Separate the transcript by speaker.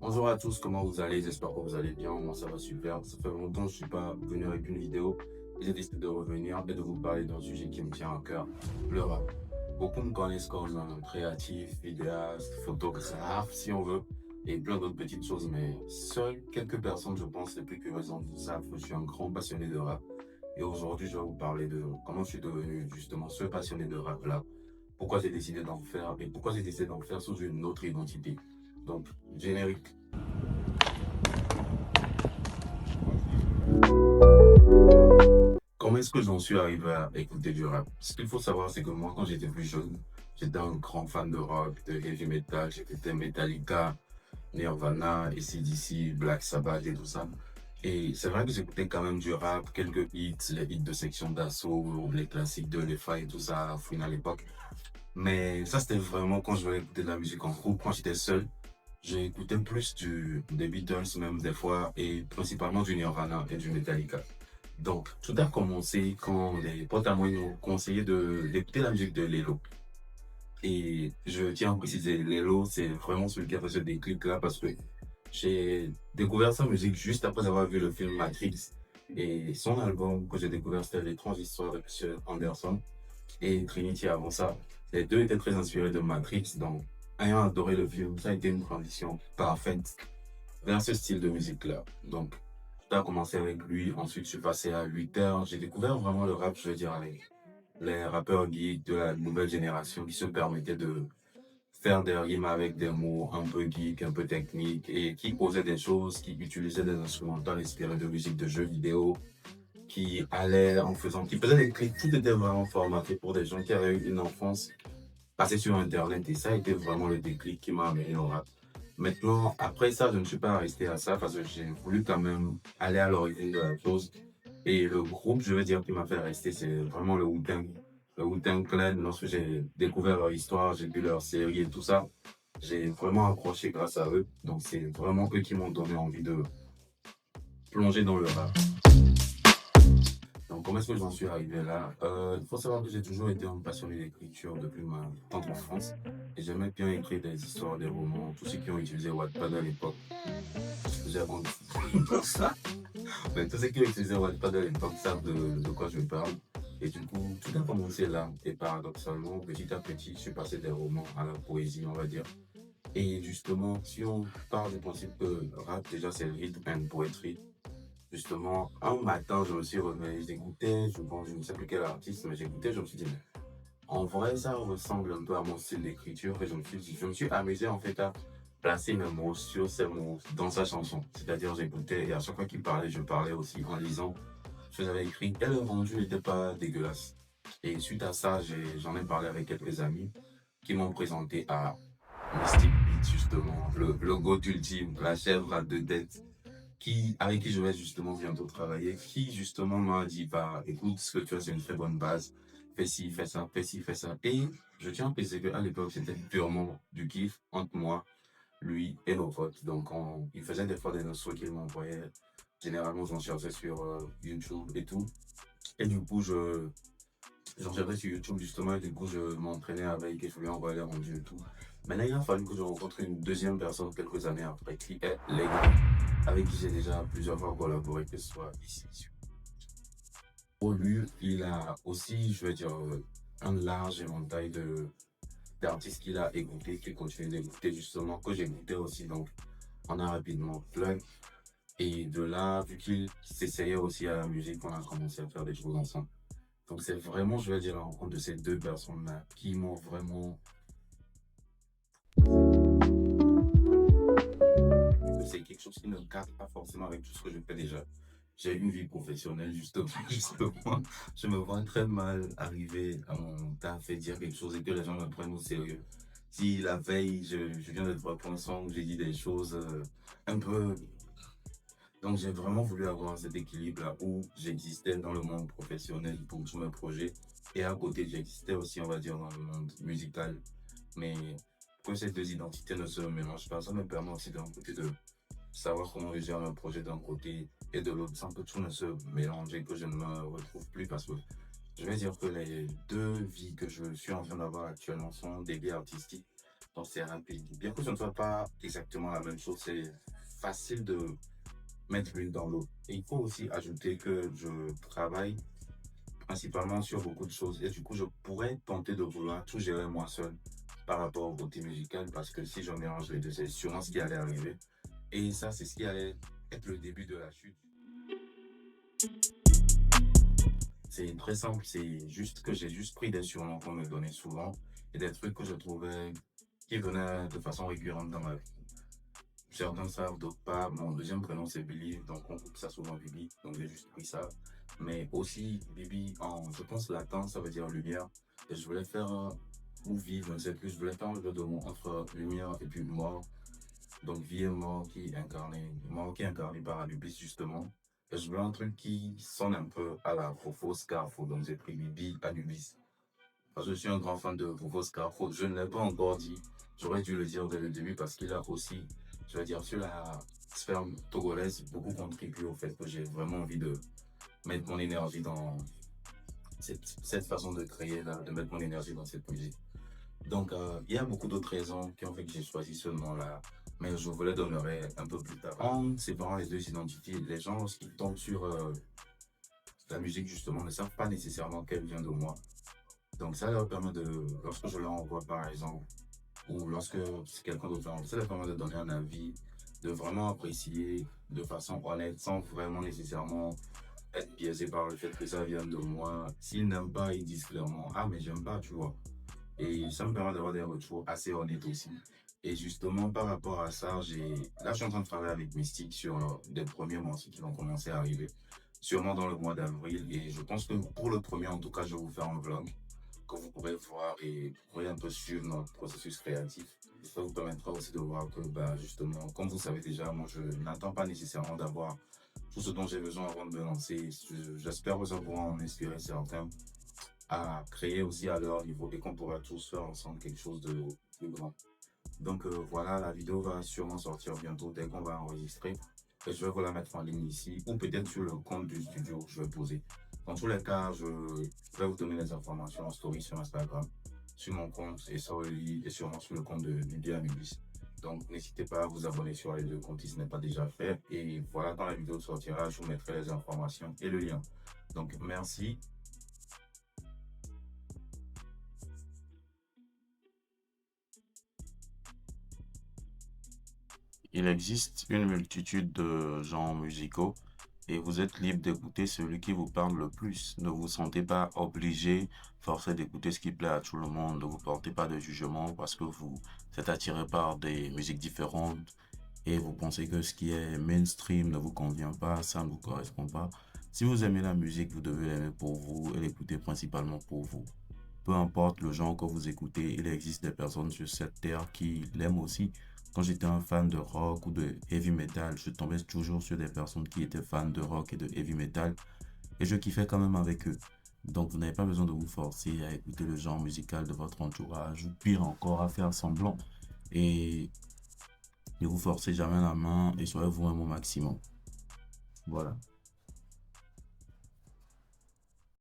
Speaker 1: Bonjour à tous, comment vous allez? J'espère que vous allez bien. Moi, ça va super. Ça fait longtemps que je ne suis pas venu avec une vidéo. J'ai décidé de revenir et de vous parler d'un sujet qui me tient à cœur, le rap. Beaucoup me connaissent comme un créatif, vidéaste, photographe, si on veut, et plein d'autres petites choses, mais seules quelques personnes, je pense, les plus curieuses en vous savent que je suis un grand passionné de rap. Et aujourd'hui, je vais vous parler de comment je suis devenu justement ce passionné de rap-là, pourquoi j'ai décidé d'en faire et pourquoi j'ai décidé d'en faire sous une autre identité. Donc, générique. Comment est-ce que j'en suis arrivé à écouter du rap? Ce qu'il faut savoir, c'est que moi, quand j'étais plus jeune, j'étais un grand fan de rock, de heavy metal. J'écoutais Metallica, Nirvana, AC/DC, Black Sabbath et tout ça. Et c'est vrai que j'écoutais quand même du rap, quelques hits, les hits de Section d'Assaut, les classiques de l'EFA et tout ça, à Fouine à l'époque. Mais ça, c'était vraiment quand je voulais écouter de la musique en groupe, quand j'étais seul. J'écoutais plus des Beatles même des fois, et principalement du Nirvana et du Metallica. Donc, tout a commencé quand les potes à moi nous conseillaient d'écouter la musique de Lelo. Et je tiens à préciser, Lelo, c'est vraiment celui qui a fait ce déclic-là parce que j'ai découvert sa musique juste après avoir vu le film Matrix. Et son album que j'ai découvert, c'était L'étrange histoire de Monsieur Anderson et Trinity avant ça. Les deux étaient très inspirés de Matrix, donc ayant adoré le film, ça a été une transition parfaite vers ce style de musique-là. Donc, tout a commencé avec lui. Ensuite, je suis passé à 8 heures. J'ai découvert vraiment le rap, je veux dire, avec les rappeurs geeks de la nouvelle génération qui se permettaient de faire des rimes avec des mots un peu geeks, un peu techniques et qui posaient des choses, qui utilisaient des instrumentaux inspirés de musique de jeux vidéo, qui allaient en faisant, qui faisaient des clips. Tout était vraiment formaté pour des gens qui avaient eu une enfance passée sur Internet et ça a été vraiment le déclic qui m'a amené au rap. Maintenant, après ça, je ne suis pas resté à ça parce que j'ai voulu quand même aller à l'origine de la chose. Et le groupe, je veux dire, qui m'a fait rester, c'est vraiment le Wu-Tang. Le Wu-Tang Clan, lorsque j'ai découvert leur histoire, j'ai vu leur série et tout ça, j'ai vraiment accroché grâce à eux. Donc, c'est vraiment eux qui m'ont donné envie de plonger dans le rap. Donc, comment est-ce que j'en suis arrivé là? Il faut savoir que j'ai toujours été un passionné d'écriture depuis ma tendre enfance. Et j'aimais bien écrire des histoires, des romans, tous ceux qui ont utilisé Wattpad à l'époque. J'ai rendu ça. Mais tous ceux qui ont utilisé Wattpad à l'époque savent de quoi je parle. Et du coup, tout a commencé là. Et paradoxalement, petit à petit, je suis passé des romans à la poésie, on va dire. Et justement, si on part du principe que le rap, déjà, c'est rhythm and poetry. Justement, un matin, je me suis remis, j'écoutais, bon, je ne sais plus quel artiste, mais j'écoutais, je me suis dit, mais en vrai, ça ressemble un peu à mon style d'écriture. Et je me suis amusé en fait à placer mes mots sur ces mots dans sa chanson. C'est-à-dire, j'écoutais et à chaque fois qu'il parlait, je parlais aussi en lisant. Je l'avais écrit et le rendu n'était pas dégueulasse. Et suite à ça, j'en ai parlé avec quelques amis qui m'ont présenté à Mystic Beat, justement, le GOAT ultime, la chèvre à deux têtes avec qui je vais justement bientôt travailler, qui justement m'a dit, bah, écoute, ce que tu as, c'est une très bonne base. Fais ci, fais ça, fais ci, fais ça. Et je tiens à préciser qu'à l'époque, c'était purement du kiff entre moi, lui et nos potes. Donc, il faisait des fois des notions qu'il m'envoyait. Généralement, j'en cherchais sur YouTube et tout. Et du coup, j'en cherchais sur YouTube justement. Et du coup, je m'entraînais avec et je lui envoyais les rendus et tout. Maintenant, il a fallu que je rencontre une deuxième personne quelques années après, qui est Lego, avec qui j'ai déjà plusieurs fois collaboré, que ce soit ici. Pour lui, il a aussi, je veux dire, un large éventail d'artistes qu'il a écouté, qu'il continue d'écouter justement, que j'écoutais aussi. Donc, on a rapidement plug. Et de là, vu qu'il s'essayait aussi à la musique, on a commencé à faire des choses ensemble. Donc, c'est vraiment, je veux dire, la rencontre de ces deux personnes-là qui m'ont vraiment. C'est quelque chose qui ne cadre pas forcément avec tout ce que je fais déjà. J'ai une vie professionnelle, justement, justement. Je me vois très mal arriver à mon taf et dire quelque chose et que les gens me prennent au sérieux. Si la veille, je viens de voir pour l'instant, j'ai dit des choses un peu. Donc, j'ai vraiment voulu avoir cet équilibre-là où j'existais dans le monde professionnel pour tous mes projets et à côté, j'existais aussi, on va dire, dans le monde musical. Mais que ces deux identités ne se mélangent pas, ça me permet aussi d'un côté de savoir comment je gère un projet d'un côté et de l'autre sans que tout ne se mélange et que je ne me retrouve plus parce que je vais dire que les deux vies que je suis en train d'avoir actuellement sont des vies artistiques Donc c'est rapide. Bien que ce ne soit pas exactement la même chose, c'est facile de mettre l'une dans l'autre. Et il faut aussi ajouter que je travaille principalement sur beaucoup de choses. Et du coup, je pourrais tenter de vouloir tout gérer moi seul par rapport au côté musical, parce que si je mélange les deux, c'est sûrement ce qui allait arriver. Et ça, c'est ce qui allait être le début de la chute. C'est très simple, c'est juste que j'ai juste pris des surnoms qu'on me donnait souvent et des trucs que je trouvais qui venaient de façon récurrente dans ma vie. Certains savent, d'autres pas. Mon deuxième prénom c'est Billy, donc on coupe ça souvent Bibi, donc j'ai juste pris ça. Mais aussi Bibi en, je pense, latin, ça veut dire lumière. Et je voulais faire, ou vivre, je ne sais plus, je voulais faire un jeu de mots entre lumière et puis mort. Donc vie et mort qui est incarné par Anubis justement. Et je voulais un truc qui sonne un peu à la Fofo Scarfo, donc j'ai pris Bibi Anubis. Parce que je suis un grand fan de Fofo Scarfo. Je ne l'ai pas encore dit. J'aurais dû le dire dès le début parce qu'il a aussi, je vais dire, sur la sphère togolaise, beaucoup contribué au fait que j'ai vraiment envie de mettre mon énergie dans cette façon de créer, là, de mettre mon énergie dans cette musique. Donc, il y a beaucoup d'autres raisons qui ont fait que j'ai choisi ce nom-là, mais je vous les donnerai un peu plus tard. En séparant les deux identités, les gens, lorsqu'ils tombent sur la musique, justement, ne savent pas nécessairement qu'elle vient de moi. Donc, ça leur permet de, lorsque je leur envoie, par exemple, ou lorsque c'est quelqu'un d'autre, ça leur permet de donner un avis, de vraiment apprécier de façon honnête, sans vraiment nécessairement être biaisé par le fait que ça vient de moi. S'ils n'aiment pas, ils disent clairement, ah, mais j'aime pas, tu vois. Et ça me permet d'avoir des retours assez honnêtes aussi. Et justement, par rapport à ça, là, je suis en train de travailler avec Mystique sur des premiers morceaux qui vont commencer à arriver, sûrement dans le mois d'avril. Et je pense que pour le premier, en tout cas, je vais vous faire un vlog que vous pourrez voir et vous pourrez un peu suivre notre processus créatif. Et ça vous permettra aussi de voir que, bah, justement, comme vous savez déjà, moi, je n'attends pas nécessairement d'avoir tout ce dont j'ai besoin avant de me lancer. J'espère que ça pourra en inspirer certains à créer aussi à leur niveau et qu'on pourra tous faire ensemble quelque chose de plus grand. Donc voilà, la vidéo va sûrement sortir bientôt dès qu'on va enregistrer. Et je vais vous la mettre en ligne ici ou peut-être sur le compte du studio que je vais poser. Dans tous les cas, je vais vous donner les informations en story sur Instagram, sur mon compte et sur et sûrement sur le compte de Bibi Anubis. Donc n'hésitez pas à vous abonner sur les deux comptes si ce n'est pas déjà fait. Et voilà, quand la vidéo sortira, je vous mettrai les informations et le lien. Donc merci. Il existe une multitude de genres musicaux et vous êtes libre d'écouter celui qui vous parle le plus. Ne vous sentez pas obligé, forcé d'écouter ce qui plaît à tout le monde. Ne vous portez pas de jugement parce que vous êtes attiré par des musiques différentes et vous pensez que ce qui est mainstream ne vous convient pas, ça ne vous correspond pas. Si vous aimez la musique, vous devez l'aimer pour vous et l'écouter principalement pour vous. Peu importe le genre que vous écoutez, il existe des personnes sur cette terre qui l'aiment aussi. Quand j'étais un fan de rock ou de heavy metal, je tombais toujours sur des personnes qui étaient fans de rock et de heavy metal et je kiffais quand même avec eux. Donc vous n'avez pas besoin de vous forcer à écouter le genre musical de votre entourage ou pire encore à faire semblant. Et ne vous forcez jamais la main et soyez vous-même au maximum. Voilà.